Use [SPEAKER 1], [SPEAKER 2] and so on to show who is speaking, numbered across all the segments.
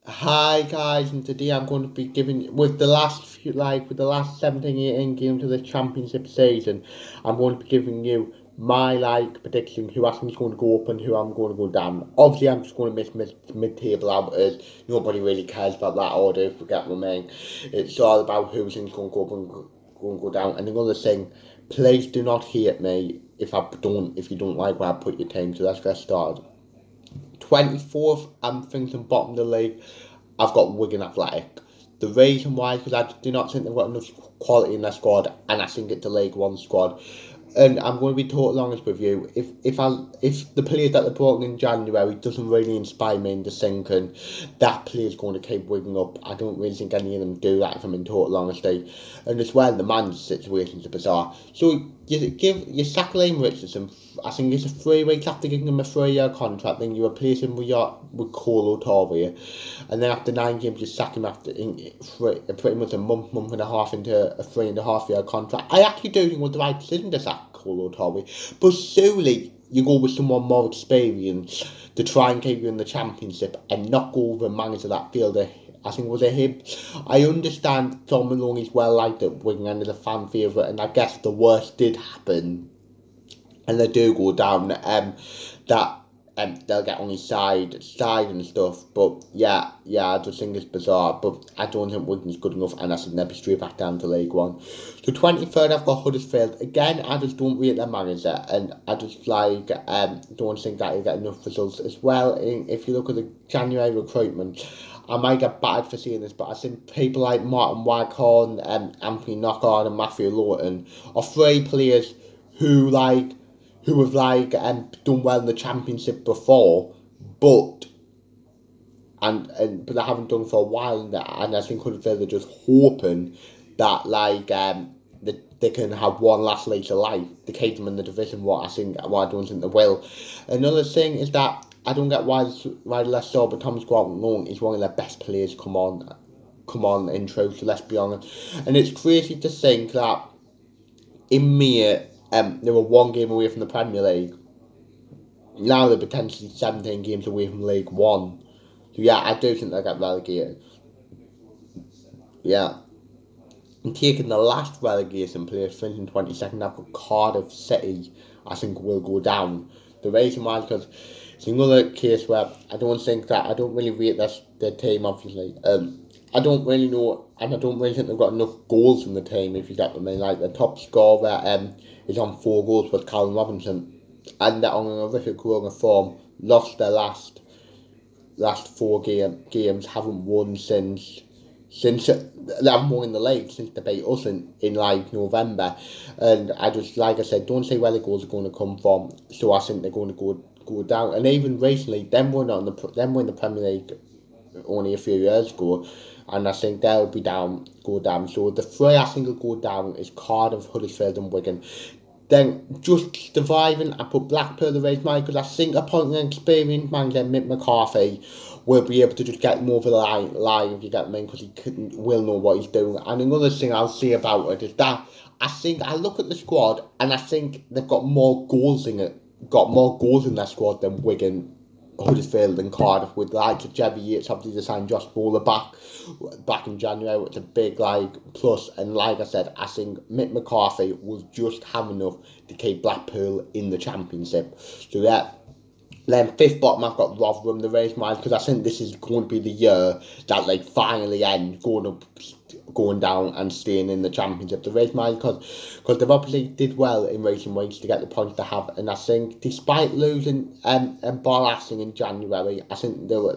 [SPEAKER 1] Hi guys, and today I'm going to be giving with the last 17, 18 games of the championship season. I'm going to be giving you my prediction who I think is going to go up and who I'm going to go down. Obviously, I'm just going to miss mid-table out as nobody really cares about that order. If you get what I mean, it's all about who's going to go up and going to go down. And another thing, please do not hate me if you don't like where I put your team. So let's get started. 24th, I'm thinking bottom of the league. I've got Wigan Athletic. The reason why is because I do not think they've got enough quality in their squad, and I think it's a League One squad. And I'm going to be totally honest with you. If the players that they brought in January doesn't really inspire me into thinking that player's going to keep Wigan up, I don't really think any of them do that. If I'm in total honesty, and as well the man's situation is bizarre. So you sack Liam Richardson. I think it's 3 weeks after giving him a 3-year contract, then you replace him with Colo Torre, and then after 9 games you sack him after pretty much a month and a half into a 3.5-year contract. I actually do think it was the right decision to sack Colo Torre, but surely you go with someone more experienced to try and keep you in the championship and not go with a manager that fielder. I think was a him. I understand John Maloney's well liked at Wigan and is a fan favourite, and I guess the worst did happen and they do go down, that they'll get on his side and stuff. But I just think it's bizarre. But I don't think Wigan's good enough, and I think they'll be straight back down to League One. So 23rd, I've got Huddersfield. Again, I just don't rate their manager, and I just don't think that he'll get enough results as well. If you look at the January recruitment, I might get battered for saying this, but I think people like Martin Waghorn, Anthony Knockaert, and Matthew Lawton are 3 players who have done well in the championship before, but but they haven't done for a while, and I think Huddersfield are just hoping that they can have one last lease of life to keep them in the division. What I don't think they will. Another thing is that I don't get why Leicester, but Thomas Gordon Long is one of their best players. Come on, in truth. So let's be honest, and it's crazy to think that in May, they were 1 game away from the Premier League. Now they're potentially 17 games away from League One. So yeah, I do think they'll get relegated. Yeah. And taking the last relegation place, finishing 22nd, I've got Cardiff City, I think will go down. The reason why is because it's another case where I don't really rate their team, obviously. I don't really know, and I don't really think they've got enough goals in the team, if you get what I mean. Like, the top scorer is on 4 goals with Callum Robinson, and they're on a horrific run of form. Lost their last 4 games, haven't won since they haven't won in the league since they beat us in November, and I just, like I said, don't say where the goals are going to come from. So I think they're going to go down. And even recently, them were in the Premier League only a few years ago, and I think they'll go down. So the 3 I think will go down is Cardiff, Huddersfield, and Wigan. Then just surviving, I put Blackpool the race mine because I think upon an experienced manager, Mick McCarthy, will be able to just get more of the line if you get me, because will know what he's doing. And another thing I'll say about it is that I think I look at the squad and I think they've got more goals in their squad than Wigan, Huddersfield and Cardiff, with the likes of Jerry Yates obviously to sign Josh Bowler back in January, which is a big plus. And like I said, I think Mick McCarthy will just have enough to keep Blackpool in the championship. So yeah. Then fifth bottom, I've got Rotherham, the race miles, because I think this is going to be the year that finally end going down and staying in the championship. The race miles, because they've obviously did well in recent weeks to get the points they have, and I think despite losing Barlasting in January, I think they were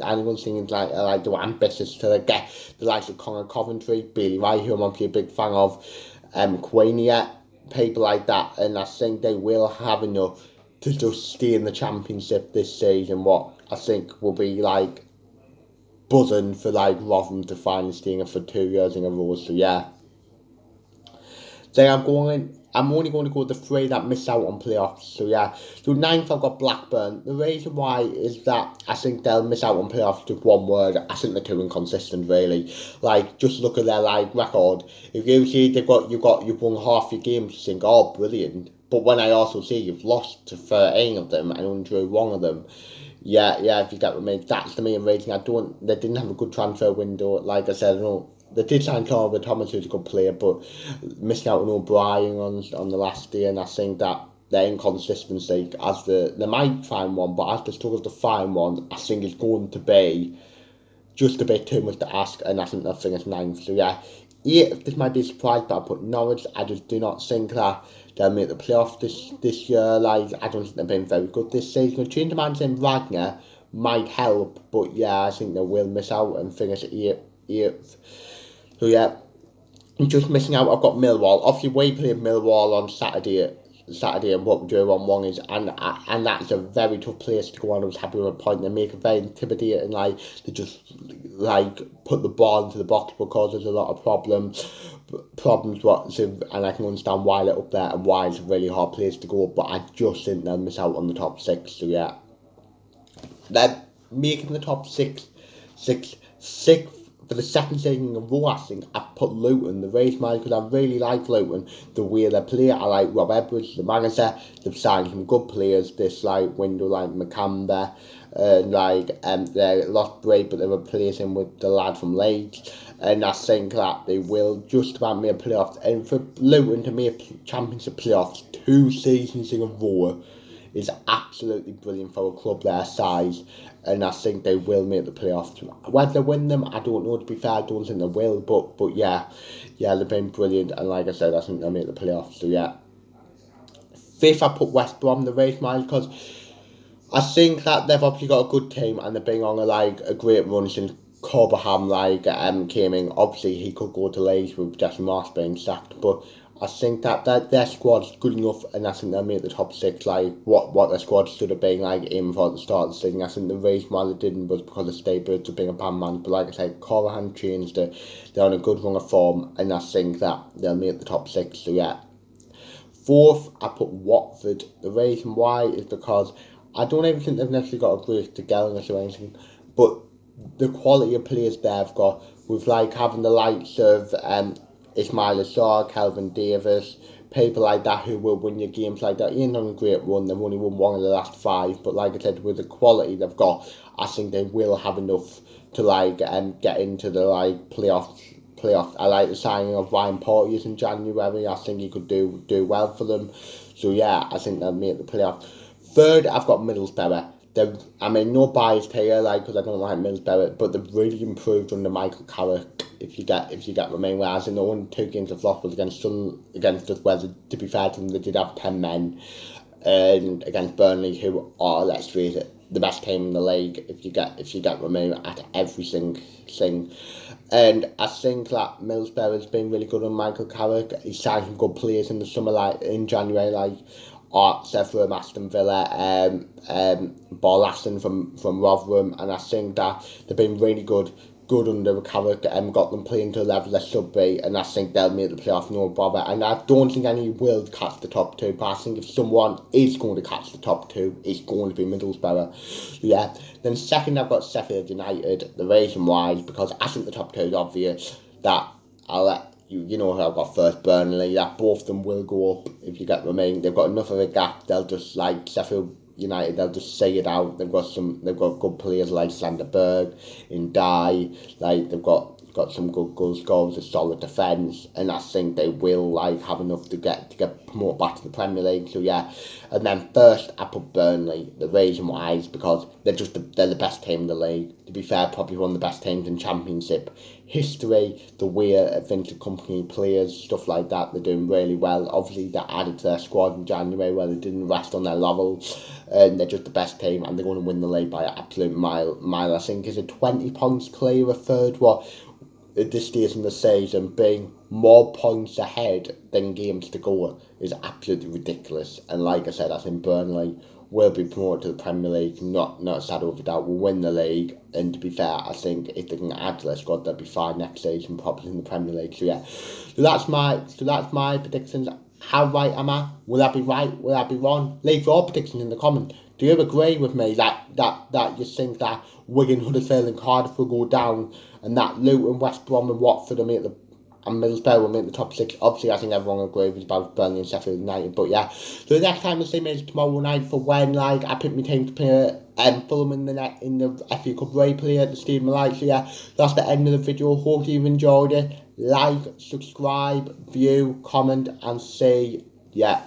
[SPEAKER 1] anyone thinking they were ambitious to get the likes of Conor Coventry, Bailey Wright, who I'm obviously a big fan of, Quania, people like that, and I think they will have enough to just stay in the championship this season, what I think will be buzzing for Rotherham to finally stay in it for 2 years in a row. So yeah. Then I'm only going to go with the 3 that missed out on playoffs. So yeah. So ninth I've got Blackburn. The reason why is that I think they'll miss out on playoffs with one word. I think they're too inconsistent really. Just look at their record. If you see you've won half your games, you think, oh brilliant. But when I also see you've lost to 13 of them and only drew 1 of them, Yeah, if you get what I mean. That's the main reason. They didn't have a good transfer window. Like I said, I know they did sign Corbett Thomas, who's a good player, but missing out on O'Brien on the last day, and I think that their inconsistency, they might find one, but as they struggle to find one, I think it's going to be just a bit too much to ask, and I think they'll finish ninth. So yeah, this might be a surprise, but I put Norwich. I just do not think that they'll make the playoffs this year. Like, I don't think they've been very good this season. A change of manager in Wagner might help, but yeah, I think they will miss out and finish eighth. So yeah, I'm just missing out. I've got Millwall. Obviously, we played Millwall on Saturday, and what we do on one is, and that's a very tough place to go on. I was happy with a point. They make it very intimidating. Like, they just like put the ball into the box because there's a lot of problems and I can understand why they're up there and why it's a really hard place to go. But I just think they'll miss out on the top six. So yeah, they're making the top six for the second season in a row. I think I've put Luton, the race man, because I really like Luton, the way they play. I like Rob Edwards, the manager. They've signed some good players this window, like McCamber, they lost Bray, but they replaced him with the lad from Leeds. And I think that they will just about make playoffs. And for Luton to make championship playoffs 2 seasons in a row is absolutely brilliant for a club their size, and I think they will make the playoffs. Whether they win them, I don't know. To be fair, I don't think they will, but yeah, they've been brilliant, and like I said, I think they'll make the playoffs. So yeah, fifth I put West Brom, the race mile, because I think that they've obviously got a good team and they've been on a great run since Cobham came in. Obviously he could go to Leeds with Jesse Marsh being sacked, but I think that their squad's good enough, and I think they'll make the top six. Like what their squad should have been aiming for at the start of the season. I think the reason why they didn't was because the Staybirds were being a bad man. But like I said, Cobham changed it. They're on a good run of form, and I think that they'll make the top six. So yeah. Fourth, I put Watford. The reason why is because I don't even think they've necessarily got a great togetherness or anything, but the quality of players they've got, with having the likes of Ismail Assar, Calvin Davis, people like that who will win your games like that. Ain't on a great run, they've only won one of the last five, but like I said, with the quality they've got, I think they will have enough to get into the playoffs. I like the signing of Ryan Porteous in January. I think he could do well for them. So yeah, I think they'll make the playoffs. Third, I've got Middlesbrough. No bias here, because I don't like Middlesbrough, but they've really improved under Michael Carrick. If you get what I mean. Whereas in the only 2 games they've lost was against us, where to be fair to them, they did have 10 men, and against Burnley, who are, let's face it, the best team in the league. If you get what I mean, at everything. And I think that Middlesbrough has been really good on Michael Carrick. He signed some good players in the summer, in January, Art from Aston Villa, Barlasson from Rotherham, and I think that they've been really good under Carrick, and got them playing to a level they should be, and I think they'll make the playoff no bother. And I don't think any will catch the top 2, but I think if someone is going to catch the top 2, it's going to be Middlesbrough. Yeah. Then second, I've got Sheffield United. The reason why is because I think the top 2 is obvious. That I'll let you know who I've got first, Burnley. That both of them will go up, if you get what I mean. They've got enough of a gap. They'll just Sheffield United, they'll just say it out. They've got good players like Sanderberg, Ndai, they've got some good goal scorers, a solid defence, and I think they will have enough to get promoted back to the Premier League. So yeah, and then first I put Burnley. The reason why is because they're the best team in the league. To be fair, probably one of the best teams in Championship history. The way Vincent Company players, stuff like that, they're doing really well. Obviously, they added to their squad in January where they didn't rest on their laurels, and they're just the best team, and they're going to win the league by an absolute mile. I think is a 20 points clear of third. What at this stage in the season, being more points ahead than games to go is absolutely ridiculous. And like I said, I think Burnley will be promoted to the Premier League, not a shadow of a doubt, will win the league. And to be fair, I think if they can add to their squad, they'll be fine next season, probably in the Premier League. So yeah, so that's my predictions. How right am I? Will I be right? Will I be wrong? Leave your predictions in the comments. Do you agree with me that you think that Wigan, Huddersfield and Cardiff will go down, and that Luton, West Brom and Watford and Middlesbrough will make the top 6? Obviously, I think everyone will agree with about Burnley and Sheffield United. But yeah, so the next time we see me is tomorrow night for when I pick my team to play Fulham in the FA Cup replay at the Stadium of Lights. So yeah, that's the end of the video. Hope you've enjoyed it. Like, subscribe, view, comment, and say yeah.